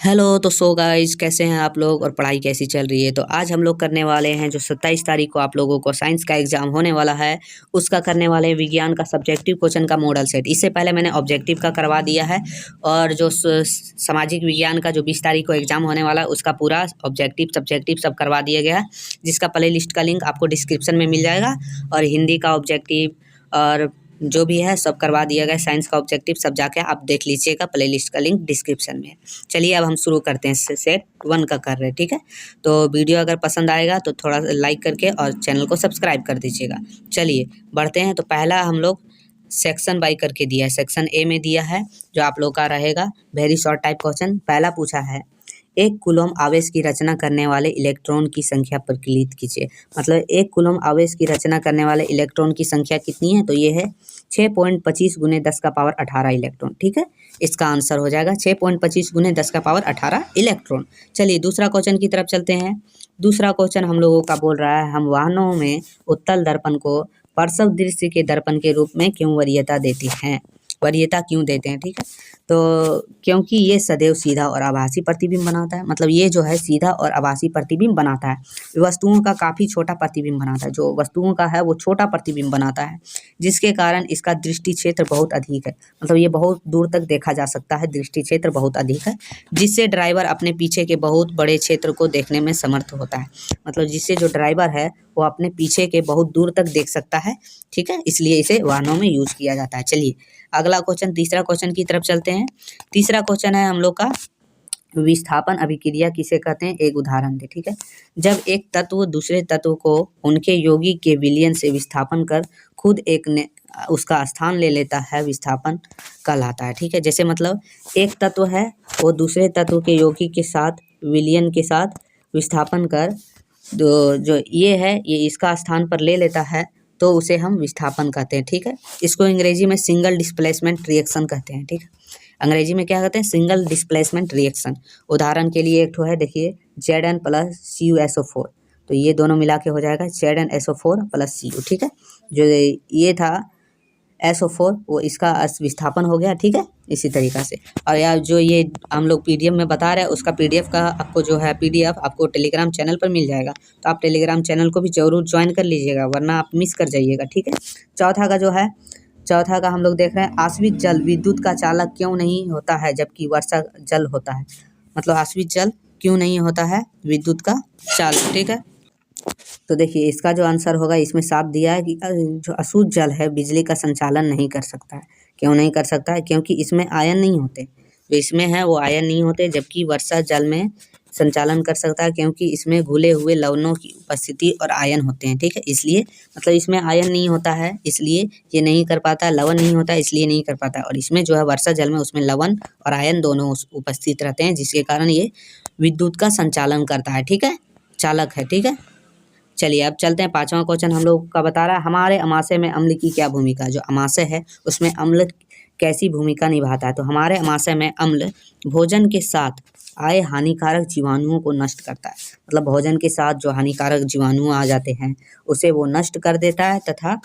Hello. तो so guys, कैसे हैं आप लोग और पढ़ाई कैसी चल रही है। तो आज हम लोग करने वाले हैं जो 27 तारीख को आप लोगों को साइंस का एग्जाम होने वाला है, उसका करने वाले हैं विज्ञान का सब्जेक्टिव क्वेश्चन का मॉडल सेट। इससे पहले मैंने ऑब्जेक्टिव का करवा दिया है और जो सामाजिक विज्ञान का जो 20 तारीख को एग्जाम होने वाला है उसका पूरा ऑब्जेक्टिव सब्जेक्टिव सब करवा दिया गया है, जिसका प्ले लिस्ट का लिंक आपको डिस्क्रिप्शन में मिल जाएगा। और हिंदी का ऑब्जेक्टिव और जो भी है सब करवा दिया गया। साइंस का ऑब्जेक्टिव सब जाके आप देख लीजिएगा, प्ले लिस्ट का लिंक डिस्क्रिप्शन में है। चलिए अब हम शुरू करते हैं, सेट 1 का कर रहे हैं, ठीक है। तो वीडियो अगर पसंद आएगा तो थोड़ा लाइक करके और चैनल को सब्सक्राइब कर दीजिएगा। चलिए बढ़ते हैं। तो पहला हम लोग सेक्शन बाई करके दिया है, सेक्शन ए में दिया है जो आप लोग का रहेगा वेरी शॉर्ट टाइप क्वेश्चन। पहला पूछा है, एक कूलम आवेश की रचना करने वाले इलेक्ट्रॉन की संख्या परिकलित कीजिए। मतलब एक कूलम आवेश की रचना करने वाले इलेक्ट्रॉन की संख्या कितनी है, तो ये है 6.25 गुने 10 का पावर 18 इलेक्ट्रॉन, ठीक है। इसका आंसर हो जाएगा 6.25 गुने 10 का पावर 18 इलेक्ट्रॉन। चलिए दूसरा क्वेश्चन की तरफ चलते हैं। दूसरा क्वेश्चन हम लोगों का बोल रहा है, हम वाहनों में उत्तल दर्पण को प्रसव दृश्य के दर्पण के रूप में क्यों वरीयता देते हैं, वरीयता क्यों देते हैं, ठीक है। तो क्योंकि ये सदैव सीधा और आभासी प्रतिबिंब बनाता है। मतलब ये जो है सीधा और आभासी प्रतिबिंब बनाता है। वस्तुओं का काफ़ी छोटा प्रतिबिंब बनाता है, जो वस्तुओं का है वो छोटा प्रतिबिंब बनाता है, जिसके कारण इसका दृष्टि क्षेत्र बहुत अधिक है। मतलब ये बहुत दूर तक देखा जा सकता है, दृष्टि क्षेत्र बहुत अधिक है, जिससे ड्राइवर अपने पीछे के बहुत बड़े क्षेत्र को देखने में समर्थ होता है। मतलब जिससे जो ड्राइवर है वो अपने पीछे के बहुत दूर तक देख सकता है, ठीक है। इसलिए इसे वाहनों में यूज किया जाता है। चलिए अगला क्वेश्चन, तीसरा क्वेश्चन की तरफ चलते हैं। तीसरा क्वेश्चन है हम लोग का, विस्थापन अभिक्रिया किसे कहते हैं, एक उदाहरण दे, ठीक है। जब एक तत्व दूसरे तत्व को उनके यौगिक के विलयन से विस्थापन कर खुद उसका स्थान ले लेता है, विस्थापन कहलाता है, ठीक है। जैसे मतलब एक तत्व है वो दूसरे तत्व के यौगिक के साथ विलयन के साथ विस्थापन कर जो ये है ये इसका स्थान पर ले लेता है, तो उसे हम विस्थापन कहते हैं, ठीक है। इसको अंग्रेजी में सिंगल डिस्प्लेसमेंट रिएक्शन कहते हैं, ठीक है। अंग्रेजी में क्या कहते हैं, सिंगल डिस्प्लेसमेंट रिएक्शन। उदाहरण के लिए एक ठो है, देखिए Zn प्लस CuSO4, तो ये दोनों मिला के हो जाएगा ZnSO4 प्लस Cu, ठीक है। जो ये था SO4 वो इसका विस्थापन हो गया, ठीक है, इसी तरीक़ा से। और यार जो ये हम लोग PDF में बता रहे हैं उसका PDF का आपको जो है PDF आपको टेलीग्राम चैनल पर मिल जाएगा, तो आप टेलीग्राम चैनल को भी ज़रूर ज्वाइन कर लीजिएगा, वरना आप मिस कर जाइएगा, ठीक है। चौथा का हम लोग देख रहे हैं, आश्रित जल विद्युत का चालक क्यों नहीं होता है जबकि वर्षा जल होता है। मतलब आश्रित जल क्यों नहीं होता है विद्युत का चालक, ठीक है। तो देखिए इसका जो आंसर होगा, इसमें साफ दिया है कि जो अशुद्ध जल है बिजली का संचालन नहीं कर सकता है। क्यों नहीं कर सकता है, क्योंकि इसमें आयन नहीं होते, जो इसमें है वो आयन नहीं होते। जबकि वर्षा जल में संचालन कर सकता है, क्योंकि इसमें घुले हुए लवणों की उपस्थिति और आयन होते हैं, ठीक है। इसलिए मतलब इसमें आयन नहीं होता है इसलिए ये नहीं कर पाता है, लवण नहीं होता है इसलिए नहीं कर पाता है। और इसमें जो है वर्षा जल में उसमें लवण और आयन दोनों उपस्थित रहते हैं, जिसके कारण ये विद्युत का संचालन करता है, ठीक है, चालक है, ठीक है। चलिए अब चलते हैं, पांचवा क्वेश्चन हम लोग का बता रहा है, हमारे अमाशय में अम्ल की क्या भूमिका। जो अमाशय है उसमें अम्ल कैसी भूमिका निभाता है, तो हमारे अमाशय में अम्ल भोजन के साथ आए हानिकारक जीवाणुओं को नष्ट करता है। मतलब भोजन के साथ जो हानिकारक जीवाणु आ जाते हैं उसे वो नष्ट कर देता है, तथा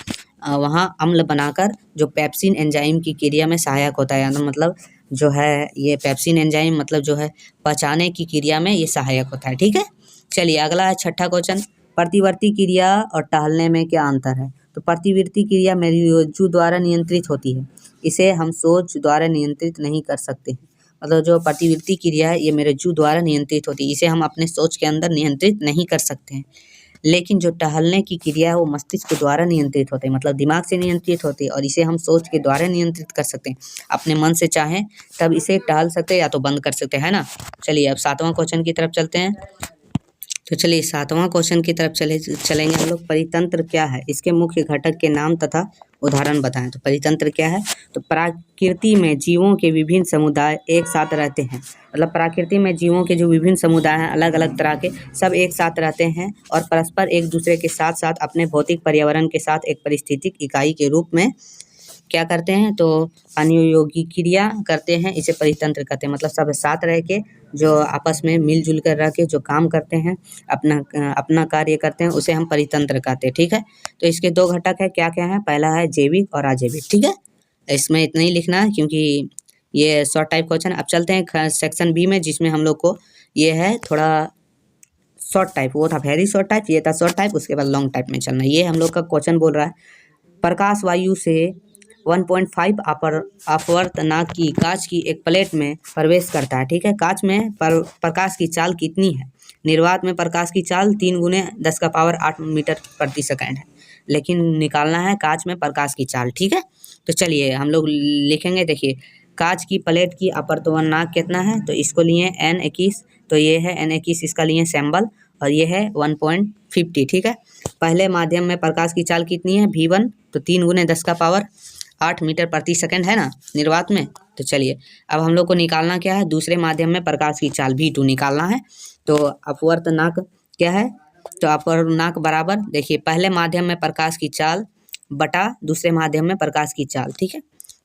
वहाँ अम्ल बनाकर जो पेप्सिन एंजाइम की क्रिया में सहायक होता है। मतलब जो है ये पेप्सिन एंजाइम मतलब जो है पचाने की क्रिया में ये सहायक होता है, ठीक है। चलिए अगला है छठा क्वेश्चन, प्रतिवर्ती क्रिया और टहलने में क्या अंतर है। तो प्रतिवर्ती क्रिया मेरुरज्जु द्वारा नियंत्रित होती है, इसे हम सोच द्वारा नियंत्रित नहीं कर सकते हैं। मतलब जो प्रतिवर्ती क्रिया है ये मेरुरज्जु द्वारा नियंत्रित होती है, इसे हम अपने सोच के अंदर नियंत्रित नहीं कर सकते हैं। लेकिन जो टहलने की क्रिया है वो मस्तिष्क के द्वारा नियंत्रित होती है, मतलब दिमाग से नियंत्रित होती है, और इसे हम सोच के द्वारा नियंत्रित कर सकते हैं। अपने मन से चाहें तब इसे टहल सकते हैं या तो बंद कर सकते हैं ना। चलिए अब सातवां क्वेश्चन की तरफ चलते हैं। तो चलिए सातवां क्वेश्चन की तरफ चलेंगे हम लोग। परितंत्र क्या है, इसके मुख्य घटक के नाम तथा उदाहरण बताएं। तो परितंत्र क्या है, तो प्रकृति में जीवों के विभिन्न समुदाय एक साथ रहते हैं। मतलब प्रकृति में जीवों के जो विभिन्न समुदाय हैं अलग अलग तरह के, सब एक साथ रहते हैं और परस्पर एक दूसरे के साथ साथ अपने भौतिक पर्यावरण के साथ एक पारिस्थितिक इकाई के रूप में क्या करते हैं, तो अनुयोगी क्रिया करते हैं, इसे परितंत्र कहते हैं। मतलब सब साथ रह के जो आपस में मिलजुल कर रह के जो काम करते हैं, अपना कार्य करते हैं, उसे हम परितंत्र कहते हैं, ठीक है। तो इसके दो घटक है, क्या क्या है, पहला है जैविक और अजैविक, ठीक है। इसमें इतना ही लिखना है क्योंकि ये शॉर्ट टाइप क्वेश्चन। अब चलते हैं सेक्शन बी में, जिसमें हम लोग को ये है थोड़ा शॉर्ट टाइप, वो था वेरी शॉर्ट टाइप, ये था शॉर्ट टाइप, उसके बाद लॉन्ग टाइप में चलना। ये हम लोग का क्वेश्चन बोल रहा है, प्रकाश वायु से 1.5 अपवर्तनांक की कांच की एक प्लेट में प्रवेश करता है। ठीक है, कांच में प्रकाश की चाल कितनी है? निर्वात में प्रकाश की चाल 3 गुने 10⁸ मीटर प्रति सेकंड है, लेकिन निकालना है कांच में प्रकाश की चाल। ठीक है, तो चलिए हम लोग लिखेंगे। देखिए, कांच की प्लेट की अपवर्तनांक कितना है, तो इसको लिए n21, तो ये है n21, इसका लिए सैम्बल, और ये है 1.50। ठीक है, पहले माध्यम में प्रकाश की चाल कितनी है? v1, तो 3 गुने 10⁸ मीटर प्रति सेकंड है ना निर्वात में। तो चलिए अब हम लोग को निकालना क्या है? दूसरे माध्यम में प्रकाश की चाल v2 निकालना है। तो अपवर्तनांक क्या है? तो अपवर्तनांक बराबर, देखिए, पहले माध्यम में प्रकाश की चाल बटा दूसरे माध्यम में प्रकाश की चाल। ठीक है,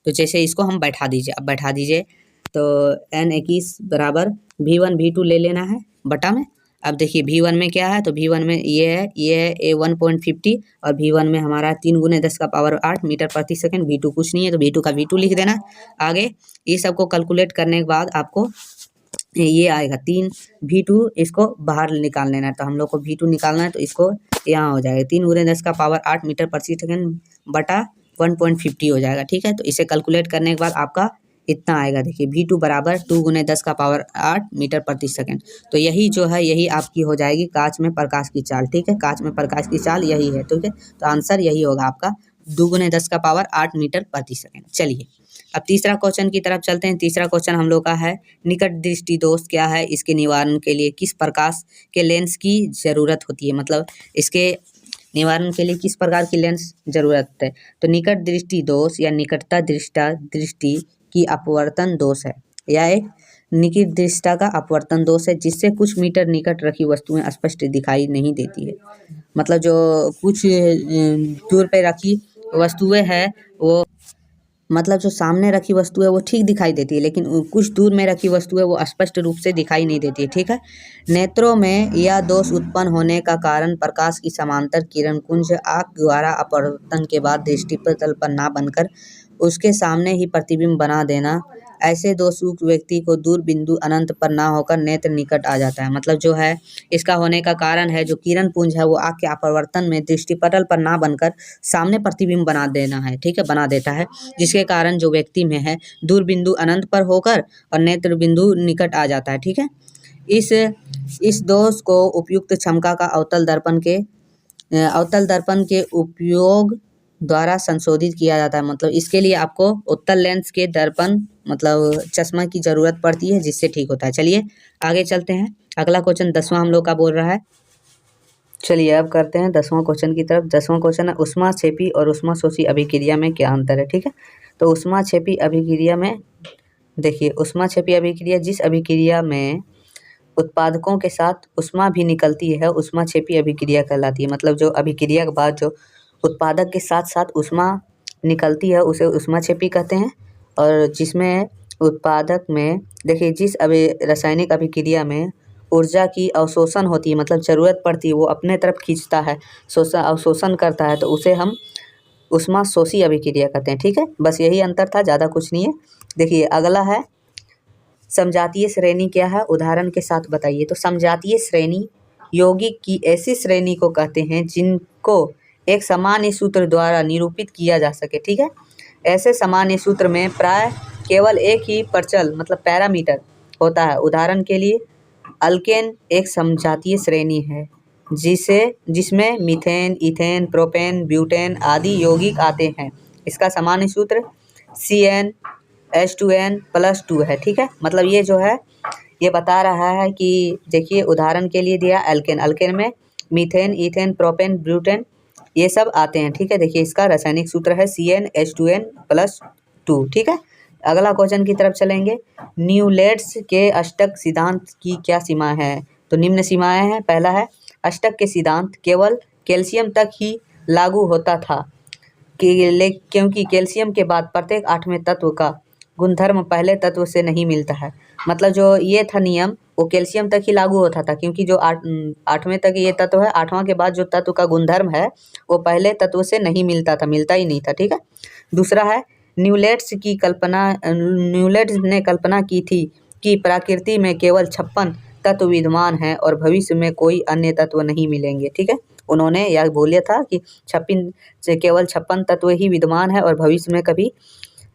तो जैसे इसको हम बैठा दीजिए, अब बैठा दीजिए, तो n21 बराबर v1 v2 ले लेना है बटा में। अब देखिए v1 में क्या है, तो v1 में ये है 1.50, और v1 में हमारा 3 गुने 10⁸ मीटर प्रति सेकंड। v2 कुछ नहीं है, तो v2 का v2 लिख देना। आगे ये सबको कैलकुलेट करने के बाद आपको ये आएगा 3 v2, इसको बाहर निकाल लेना है। तो हम लोग को v2 निकालना है, तो इसको यहाँ हो जाएगा 3 गुने 10⁸ मीटर प्रति सेकंड बटा 1.50 हो जाएगा। ठीक है, तो इसे कैलकुलेट करने के बाद आपका इतना आएगा। देखिए v2 बराबर 2 गुने 10⁸ मीटर प्रति सेकंड। तो यही जो है, यही आपकी हो जाएगी कांच में प्रकाश की चाल। ठीक है, कांच में प्रकाश की चाल यही है। ठीक है, तो आंसर यही होगा आपका 2 गुने 10⁸ मीटर प्रति सेकंड। चलिए अब तीसरा क्वेश्चन की तरफ चलते हैं। तीसरा क्वेश्चन हम लोग का है, निकट दृष्टि दोष क्या है? इसके निवारण के लिए किस प्रकाश के लेंस की जरूरत होती है? मतलब इसके निवारण के लिए किस प्रकार की लेंस जरूरत है? तो निकट दृष्टि दोष या निकटता दृष्टि की अपवर्तन दोष है, या एक निकट दृष्टि का अपवर्तन दोष है, जिससे कुछ मीटर निकट रखी वस्तुएं स्पष्ट दिखाई नहीं देती है। मतलब जो कुछ दूर पे रखी वस्तुएं है, वो मतलब जो सामने रखी वस्तु है वो ठीक दिखाई देती है, लेकिन कुछ दूर में रखी वस्तु है वो स्पष्ट रूप से दिखाई नहीं देती है। ठीक है, नेत्रों में यह दोष उत्पन्न होने का कारण प्रकाश की समांतर किरण पुंज आँख द्वारा अपवर्तन के बाद दृष्टिपटल पर ना बनकर उसके सामने ही प्रतिबिंब बना देना। ऐसे दोषयुक्त व्यक्ति को दूर बिंदु अनंत पर ना होकर नेत्र निकट आ जाता है। मतलब जो है, इसका होने का कारण है जो किरण पुंज है वो आँख के अपवर्तन में दृष्टिपटल पर ना बनकर सामने प्रतिबिंब बना देना है। ठीक है, बना देता है, जिसके कारण जो व्यक्ति में है दूर बिंदु अनंत पर होकर और नेत्र बिंदु निकट आ जाता है। ठीक है, इस दोष को उपयुक्त क्षमता का अवतल दर्पण के उपयोग द्वारा संशोधित किया जाता है। मतलब इसके लिए आपको उत्तल लेंस के दर्पण मतलब चश्मा की जरूरत पड़ती है, जिससे ठीक होता है। चलिए आगे चलते हैं। अगला क्वेश्चन 10वां हम लोग का बोल रहा है। चलिए अब करते हैं 10वां क्वेश्चन की तरफ। 10वां क्वेश्चन है, ऊष्माक्षेपी और ऊष्माशोषी अभिक्रिया में क्या अंतर है? ठीक है, तो ऊष्माक्षेपी अभिक्रिया में देखिए, ऊष्माक्षेपी अभिक्रिया जिस अभिक्रिया में उत्पादकों के साथ ऊष्मा भी निकलती है ऊष्माक्षेपी अभिक्रिया कहलाती है। मतलब जो अभिक्रिया के बाद जो उत्पादक के साथ साथ ऊष्मा निकलती है उसे ऊष्माक्षेपी कहते हैं। और जिसमें उत्पादक में देखिए, जिस रासायनिक अभिक्रिया में ऊर्जा की अवशोषण होती है, मतलब ज़रूरत पड़ती है, वो अपने तरफ खींचता है, अवशोषण करता है, तो उसे हम ऊष्माशोषी अभिक्रिया कहते हैं। ठीक है, बस यही अंतर था, ज़्यादा कुछ नहीं है। देखिए अगला है, समजातीय श्रेणी क्या है? उदाहरण के साथ बताइए। तो समजातीय श्रेणी यौगिक की ऐसी श्रेणी को कहते हैं जिनको एक सामान्य सूत्र द्वारा निरूपित किया जा सके। ठीक है, ऐसे सामान्य सूत्र में प्राय केवल एक ही प्रचल मतलब पैरामीटर होता है। उदाहरण के लिए अल्केन एक समजातीय श्रेणी है जिसमें मीथेन, इथेन, प्रोपेन, ब्यूटेन आदि यौगिक आते हैं। इसका सामान्य सूत्र CnH2n+2 है। ठीक है, मतलब ये जो है ये बता रहा है कि देखिए, उदाहरण के लिए दिया अल्केन में मीथेन, इथेन, प्रोपेन, ब्यूटेन ये सब आते हैं। ठीक है, देखिए इसका रासायनिक सूत्र है CnH2n+2। ठीक है, अगला क्वेश्चन की तरफ चलेंगे। न्यूलैंड्स के अष्टक सिद्धांत की क्या सीमा है? तो निम्न सीमाएं हैं। पहला है, अष्टक के सिद्धांत केवल कैल्शियम तक ही लागू होता था क्योंकि कैल्शियम के बाद प्रत्येक 8वें तत्व का गुणधर्म पहले तत्व से नहीं मिलता है। मतलब जो ये था नियम वो कैल्शियम तक ही लागू होता था, क्योंकि जो 8वें तक ये तत्व है, 8वां के बाद जो तत्व का गुणधर्म है वो पहले तत्व से नहीं मिलता था, मिलता ही नहीं था। ठीक है, दूसरा है, न्यूलैंड्स ने कल्पना की थी कि प्रकृति में केवल 56 तत्व विद्यमान हैं और भविष्य में कोई अन्य तत्व नहीं मिलेंगे। ठीक है, उन्होंने यह बोला था कि 56 से केवल 56 तत्व ही विद्यमान है और भविष्य में कभी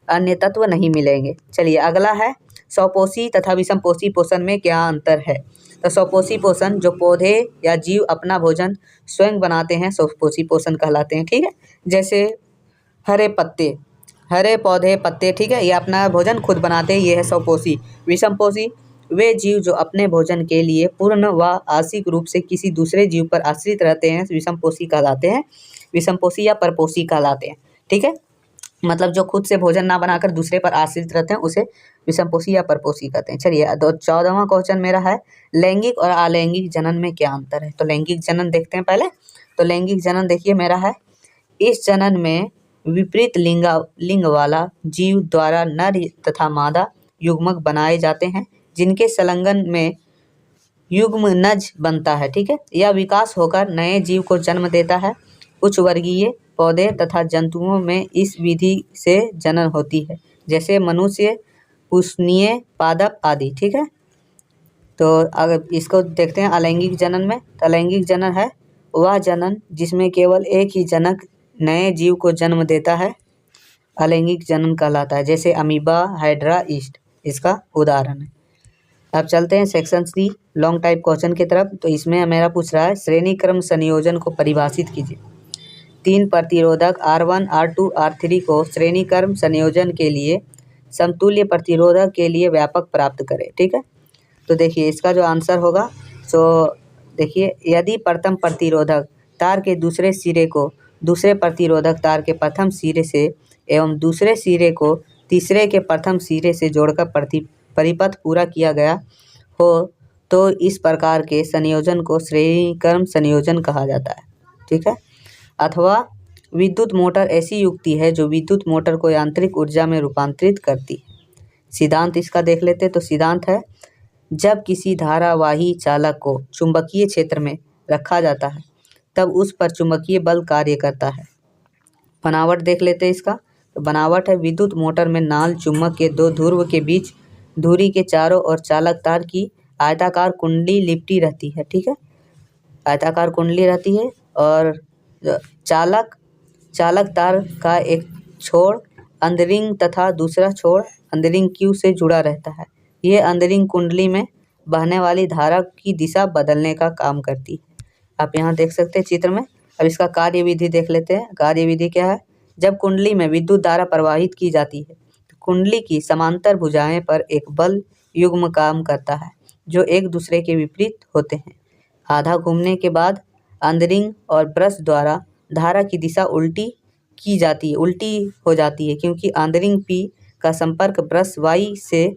अन्य तत्व नहीं मिलेंगे। चलिए अगला है, स्वपोषी तथा विषमपोषी पोषण में क्या अंतर है। तो स्वपोषी पोषण, जो पौधे या जीव अपना भोजन स्वयं बनाते हैं, स्वपोषी पोषण कहलाते हैं। ठीक है, जैसे हरे पत्ते, हरे पौधे पत्ते, ठीक है, ये अपना भोजन खुद बनाते हैं, ये है स्वपोषी। विषमपोषी, वे जीव जो अपने भोजन के लिए पूर्ण व आंशिक रूप से किसी दूसरे जीव पर आश्रित रहते हैं, विषमपोषी कहलाते हैं। विषमपोषी या परपोषी कहलाते हैं। ठीक है, मतलब जो खुद से भोजन ना बनाकर दूसरे पर आश्रित रहते हैं, उसे विषमपोषी या परपोषी कहते हैं। चलिए 14वां क्वेश्चन मेरा है, लैंगिक और अलैंगिक जनन में क्या अंतर है। तो लैंगिक जनन देखते हैं पहले। तो लैंगिक जनन देखिए मेरा है, इस जनन में विपरीत लिंग वाला जीव द्वारा नर तथा मादा युग्मक बनाए जाते हैं, जिनके संलग्न में युग्मनज बनता है। ठीक है, यह विकास होकर नए जीव को जन्म देता है। उच्च वर्गीय पौधे तथा जंतुओं में इस विधि से जनन होती है, जैसे मनुष्य, पुष्पनीय पादप आदि। ठीक है, तो अगर इसको देखते हैं अलैंगिक जनन में। तो अलैंगिक जनन है वह जनन जिसमें केवल एक ही जनक नए जीव को जन्म देता है, अलैंगिक जनन कहलाता है। जैसे अमीबा, हाइड्रा, ईस्ट इसका उदाहरण है। अब चलते हैं section C, long type question की तरफ। तो इसमें मेरा पूछ रहा है, श्रेणी क्रम संयोजन को परिभाषित कीजिए। 3 प्रतिरोधक R1, R2, R3 को श्रेणी क्रम संयोजन के लिए समतुल्य प्रतिरोधक के लिए व्यापक प्राप्त करें। ठीक है, तो देखिए इसका जो आंसर होगा, तो देखिए यदि प्रथम प्रतिरोधक तार के दूसरे सिरे को दूसरे प्रतिरोधक तार के प्रथम सिरे से एवं दूसरे सिरे को तीसरे के प्रथम सिरे से जोड़कर परिपथ पूरा किया गया हो, तो इस प्रकार के संयोजन को श्रेणी क्रम संयोजन कहा जाता है। ठीक है, अथवा विद्युत मोटर ऐसी युक्ति है जो विद्युत मोटर को यांत्रिक ऊर्जा में रूपांतरित करती है। सिद्धांत इसका देख लेते हैं। तो सिद्धांत है, जब किसी धारावाही चालक को चुंबकीय क्षेत्र में रखा जाता है, तब उस पर चुंबकीय बल कार्य करता है। बनावट देख लेते हैं इसका। तो बनावट है, विद्युत मोटर में नाल चुंबक के 2 ध्रुव के बीच धुरी के चारों ओर चालक तार की आयताकार कुंडली लिपटी रहती है। ठीक है, आयताकार कुंडली रहती है और चालक तार का एक छोर अंतरिंग तथा दूसरा छोर अंतरिंग क्यू से जुड़ा रहता है। ये अंतरिंग कुंडली में बहने वाली धारा की दिशा बदलने का काम करती है। आप यहाँ देख सकते हैं चित्र में। अब इसका कार्यविधि देख लेते हैं। कार्यविधि क्या है, जब कुंडली में विद्युत धारा प्रवाहित की जाती है, तो कुंडली की समांतर भुजाएं पर एक बल युग्म काम करता है, जो एक दूसरे के विपरीत होते हैं। आधा घूमने के बाद अंतरिंग और ब्रश द्वारा धारा की दिशा उल्टी हो जाती है, क्योंकि आंतरिक P का संपर्क ब्रश Y से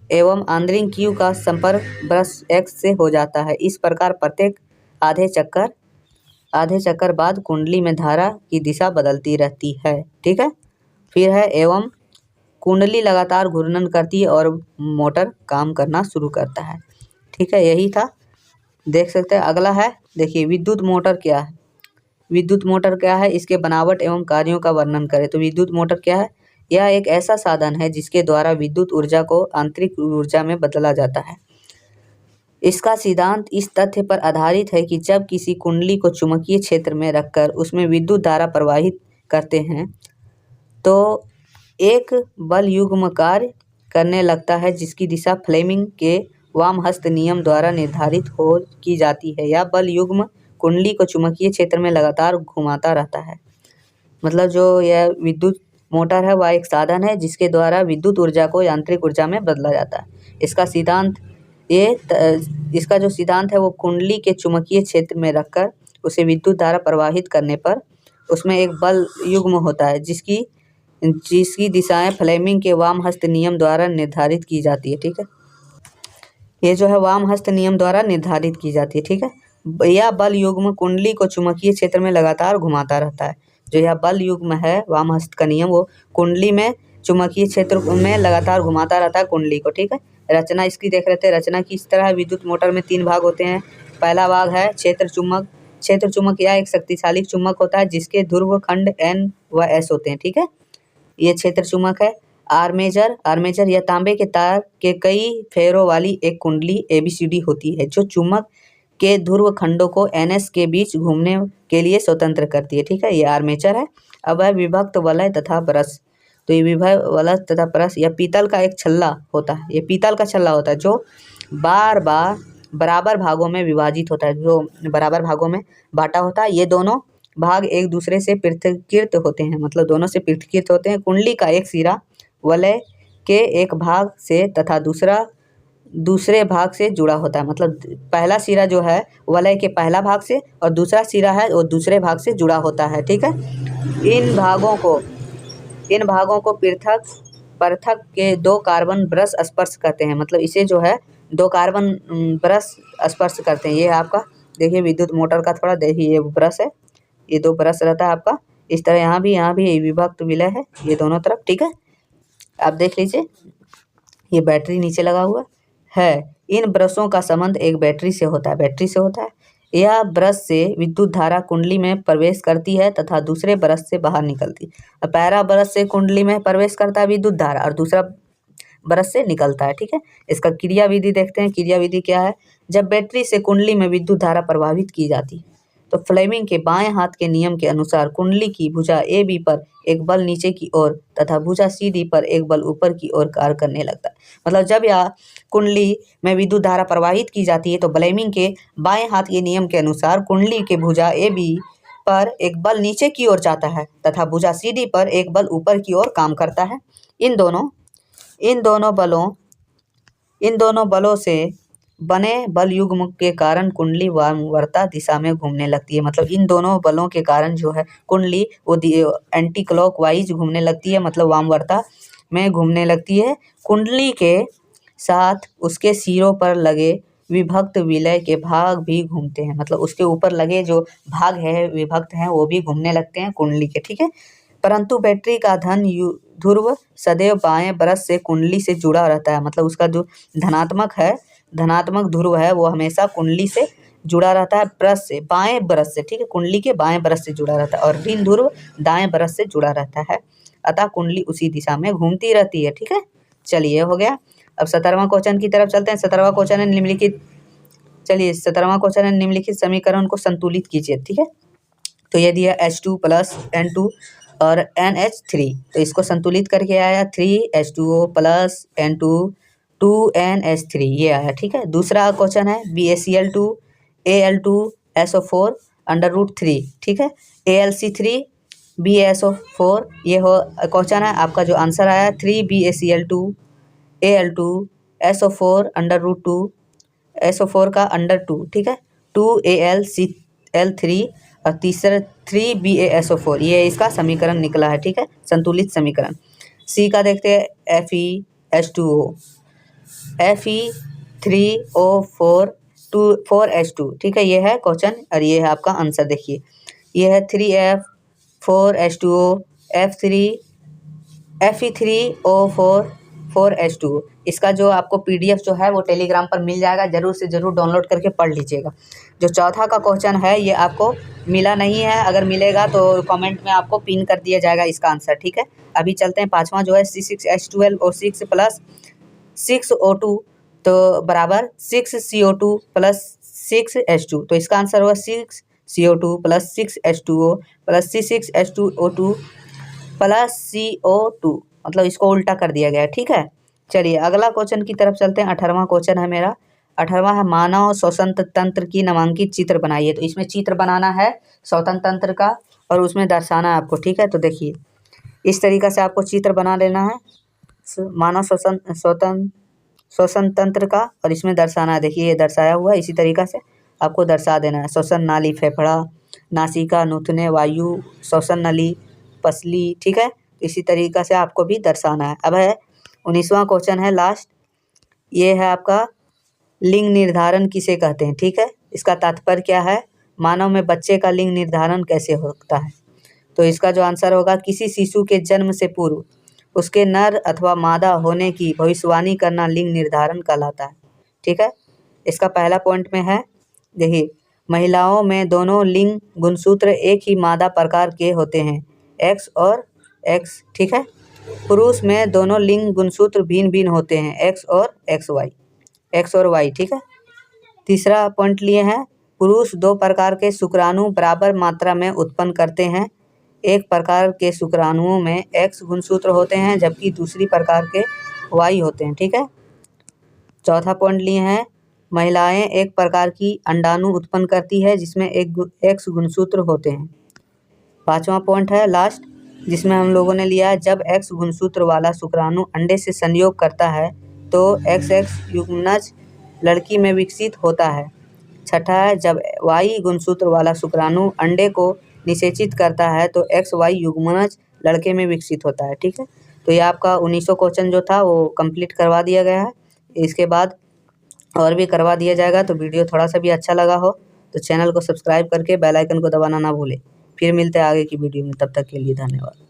एवं आंतरिक Q का संपर्क ब्रश X से हो जाता है। इस प्रकार प्रत्येक आधे चक्कर बाद कुंडली में धारा की दिशा बदलती रहती है। ठीक है, फिर है एवं कुंडली लगातार घूर्णन करती है और मोटर काम करना शुरू करता है। ठीक है, यही था, देख सकते हैं। अगला है, देखिए विद्युत मोटर क्या है। विद्युत मोटर क्या है, इसके बनावट एवं कार्यों का वर्णन करें। तो विद्युत मोटर क्या है, यह एक ऐसा साधन है जिसके द्वारा विद्युत ऊर्जा को आंतरिक ऊर्जा में बदला जाता है। इसका सिद्धांत इस तथ्य पर आधारित है कि जब किसी कुंडली को चुंबकीय क्षेत्र में रखकर उसमें विद्युत धारा प्रवाहित करते हैं, तो एक बल युग्म कार्य करने लगता है, जिसकी दिशा फ्लेमिंग के वामहस्त नियम द्वारा निर्धारित की जाती है। यह बल युग्म कुंडली को चुंबकीय क्षेत्र में लगातार घुमाता रहता है। मतलब जो यह विद्युत मोटर है वह एक साधन है जिसके द्वारा विद्युत ऊर्जा को यांत्रिक ऊर्जा में बदला जाता है। इसका जो सिद्धांत है वो कुंडली के चुंबकीय क्षेत्र में रखकर उसे विद्युत धारा प्रवाहित करने पर उसमें एक बल युग्म होता है, जिसकी दिशाएं फ्लेमिंग के वामहस्त नियम द्वारा निर्धारित की जाती है। ठीक है, ये जो है वामहस्त नियम द्वारा निर्धारित की जाती है। ठीक है, यह बल युग्म कुंडली को चुंबकीय क्षेत्र में लगातार घुमाता रहता है। जो यह बल युग्म है वामहस्त का नियम, वो कुंडली में चुंबकीय क्षेत्र में लगातार घुमाता रहता है कुंडली को। ठीक है, रचना इसकी देख लेते हैं। रचना किस तरह है, विद्युत मोटर में 3 भाग होते हैं। पहला भाग है क्षेत्र चुंबक। क्षेत्र चुंबक यह एक शक्तिशाली चुंबक होता है जिसके ध्रुव खंड N व S होते हैं। ठीक है, ये क्षेत्र चुंबक है। आर्मेचर या तांबे के तार के कई फेरों वाली एक कुंडली ABCD होती है जो चुंबक के ध्रुव खंडों को NS के बीच घूमने के लिए स्वतंत्र करती है। ठीक है, ये आर्मेचर है। अब है विभक्त वलय तथा ब्रश। तो ये विभक्त वलय तथा ब्रश या पीतल का एक छल्ला होता है, ये पीतल का छल्ला होता है जो बार बार बराबर भागों में विभाजित होता है, जो बराबर भागों में बांटा होता है। ये दोनों भाग एक दूसरे से पृथक्कृत होते हैं, मतलब दोनों से पृथक्कृत होते हैं। कुंडली का एक सिरा वलय के एक भाग से तथा दूसरे भाग से जुड़ा होता है, मतलब पहला सिरा जो है वलय के पहला भाग से और दूसरा सिरा है वो दूसरे भाग से जुड़ा होता है। ठीक है, इन भागों को पृथक के दो कार्बन ब्रश स्पर्श करते हैं, मतलब इसे जो है दो कार्बन ब्रश स्पर्श करते हैं। ये आपका देखिए विद्युत मोटर का थोड़ा देखिए ये ब्रश है, ये दो ब्रश रहता है आपका इस तरह। यहाँ भी विभक्त विलय है ये दोनों तरफ। ठीक है, आप देख लीजिए ये बैटरी नीचे लगा हुआ है। इन ब्रशों का संबंध एक बैटरी से होता है। यह ब्रश से विद्युत धारा कुंडली में प्रवेश करती है तथा दूसरे ब्रश से बाहर निकलती है। पहला ब्रश से कुंडली में प्रवेश करता है विद्युत धारा और दूसरा ब्रश से निकलता है। ठीक है, इसका क्रिया विधि देखते हैं। क्रिया विधि क्या है? जब बैटरी से कुंडली में विद्युत धारा प्रवाहित की जाती है तो फ्लेमिंग के बाएं हाथ के नियम के अनुसार कुंडली की भुजा AB पर एक बल नीचे की ओर तथा भुजा CD पर एक बल ऊपर की ओर कार्य करने लगता है। मतलब जब यह कुंडली में विद्युत धारा प्रवाहित की जाती है तो फ्लेमिंग के बाएं हाथ के नियम के अनुसार कुंडली के भुजा AB पर एक बल नीचे की ओर जाता है तथा भुजा CD पर एक बल ऊपर की ओर काम करता है। इन दोनों बलों से बने बल युग्म के कारण कुंडली वामवर्ता दिशा में घूमने लगती है। मतलब इन दोनों बलों के कारण जो है कुंडली वो एंटी क्लॉकवाइज घूमने लगती है, मतलब वामवर्ता में घूमने लगती है। कुंडली के साथ उसके सिरों पर लगे विभक्त विलय के भाग भी घूमते हैं, मतलब उसके ऊपर लगे जो भाग है विभक्त हैं वो भी घूमने लगते हैं कुंडली के। ठीक है, परंतु बैटरी का ध्रुव सदैव बाएं ब्रश से कुंडली से जुड़ा रहता है, मतलब उसका जो धनात्मक ध्रुव है वो हमेशा कुंडली से जुड़ा रहता है ब्रश से, बाएं ब्रश से। ठीक है, कुंडली के बाएं ब्रश से जुड़ा रहता है और ऋण ध्रुव दाएं ब्रश से जुड़ा रहता है, अतः कुंडली उसी दिशा में घूमती रहती है। ठीक है, चलिए हो गया। अब 17वां क्वेश्चन की तरफ चलते हैं। 17वां क्वेश्चन है निम्नलिखित समीकरण को संतुलित कीजिए। ठीक है, तो ये दिया H2 + N2 और NH3, तो इसको संतुलित करके आया 3H2O + N2 2NH3 ये आया। ठीक है, दूसरा क्वेश्चन है BaCl2 Al2SO4 √3। ठीक है, AlC3 BaSO4 ये हो क्वेश्चन है आपका। जो आंसर आया 3BaCl2 Al2SO4 √2 SO4 का √2। ठीक है, 2AlCl3 और तीसरा 3BaSO4 ये इसका समीकरण निकला है। ठीक है, संतुलित समीकरण। सी का देखते हैं FeH2O Fe3O4 4H2। ठीक है, ये है क्वेश्चन और ये है आपका आंसर। देखिए ये है 3F4H2O Fe3O4 4H2O। इसका जो आपको PDF जो है वो टेलीग्राम पर मिल जाएगा, जरूर से जरूर डाउनलोड करके पढ़ लीजिएगा। जो चौथा का क्वेश्चन है ये आपको मिला नहीं है, अगर मिलेगा तो कमेंट में आपको पिन कर दिया जाएगा इसका आंसर। ठीक है, अभी चलते हैं पाँचवा जो है C6H12O6 + 6O2 तो बराबर 6CO2 + 6H2, तो इसका आंसर होगा 6CO2 + 6H2O + C6H2O2 + CO2, मतलब इसको उल्टा कर दिया गया है। ठीक है, चलिए अगला क्वेश्चन की तरफ चलते हैं। 18वां क्वेश्चन है मेरा। 18वां है मानव श्वसन तंत्र की नामांकित चित्र बनाइए। तो इसमें चित्र बनाना है श्वसन तंत्र का और उसमें दर्शाना है आपको। ठीक है, तो देखिए इस तरीक़ा से आपको चित्र बना लेना है मानव श्वसन तंत्र का और इसमें दर्शाना है। देखिए ये दर्शाया हुआ है, इसी तरीक़ा से आपको दर्शा देना है। श्वसन नाली फेफड़ा, नासिका, नूथने वायु, श्वसन नली, पसली। ठीक है, इसी तरीक़ा से आपको भी दर्शाना है। अब है 19वां क्वेश्चन है लास्ट, ये है आपका लिंग निर्धारण किसे कहते हैं। ठीक है, इसका तात्पर्य क्या है? मानव में बच्चे का लिंग निर्धारण कैसे होता है? तो इसका जो आंसर होगा किसी शिशु के जन्म से पूर्व उसके नर अथवा मादा होने की भविष्यवाणी करना लिंग निर्धारण कहलाता है। ठीक है, इसका पहला पॉइंट में है देखिए महिलाओं में दोनों लिंग गुणसूत्र एक ही मादा प्रकार के होते हैं, X और X। ठीक है, पुरुष में दोनों लिंग गुणसूत्र भिन्न भिन्न होते हैं, एक्स और वाई। ठीक है। तीसरा पॉइंट लिए हैं, पुरुष 2 प्रकार के शुक्राणु बराबर मात्रा में उत्पन्न करते हैं। एक प्रकार के शुक्राणुओं में एक्स गुणसूत्र होते हैं जबकि दूसरी प्रकार के वाई होते हैं। ठीक है। चौथा पॉइंट लिए हैं, महिलाएं एक प्रकार की अंडाणु उत्पन्न करती है जिसमें एक्स गुणसूत्र होते हैं। पांचवा पॉइंट है लास्ट, जिसमें हम लोगों ने लिया है, जब एक्स गुणसूत्र वाला शुक्राणु अंडे से संयोग करता है तो XX युग्मनज लड़की में विकसित होता है। छठा है, जब वाई गुणसूत्र वाला शुक्राणु अंडे को निषेचित करता है तो XY युग्मनज लड़के में विकसित होता है। ठीक है। तो ये आपका 1900 क्वेश्चन जो था वो कंप्लीट करवा दिया गया है। इसके बाद और भी करवा दिया जाएगा। तो वीडियो थोड़ा सा भी अच्छा लगा हो तो चैनल को सब्सक्राइब करके बेल आइकन को दबाना ना भूलें। फिर मिलते हैं आगे की वीडियो में, तब तक के लिए धन्यवाद।